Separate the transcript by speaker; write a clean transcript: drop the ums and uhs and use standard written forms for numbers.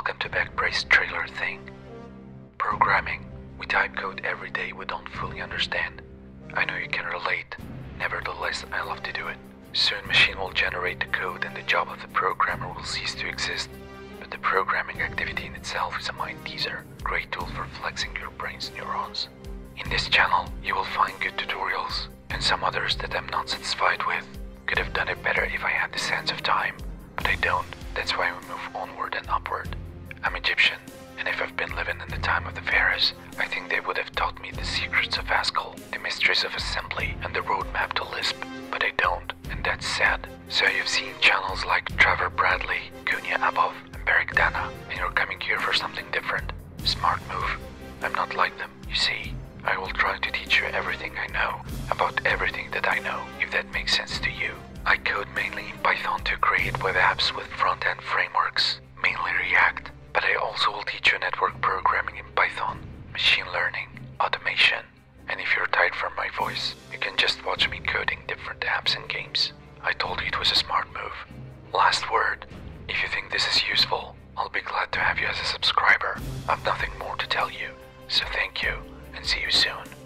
Speaker 1: welcome to Bek Brace trailer thing. Programming. We type code every day we don't fully understand. I know you can relate, nevertheless I love to do it. Soon machine will generate the code and the job of the programmer will cease to exist. But the programming activity in itself is a mind teaser, great tool for flexing your brain's neurons. In this channel you will find good tutorials, and some others that I'm not satisfied with. Could have done it better if I had the sense of time, but I don't. That's why we move onward and upward. I'm Egyptian, and if I've been living in the time of the pharaohs, I think they would have taught me the secrets of Haskell, the mysteries of assembly, and the roadmap to LISP, but I don't, and that's sad. So you've seen channels like Traver, Kunia, Abov and Berek Dana, and you're coming here for something different. Smart move. I'm not like them, you see. I will try to teach you everything I know, about everything that I know, if that makes sense to you. I code mainly in Python to create web apps with front-end frameworks, mainly React, but I also will teach you network programming in Python, machine learning, automation, and if you're tired from my voice, you can just watch me coding different apps and games. I told you it was a smart move. Last word, if you think this is useful, I'll be glad to have you as a subscriber. I've nothing more to tell you, so thank you, and see you soon.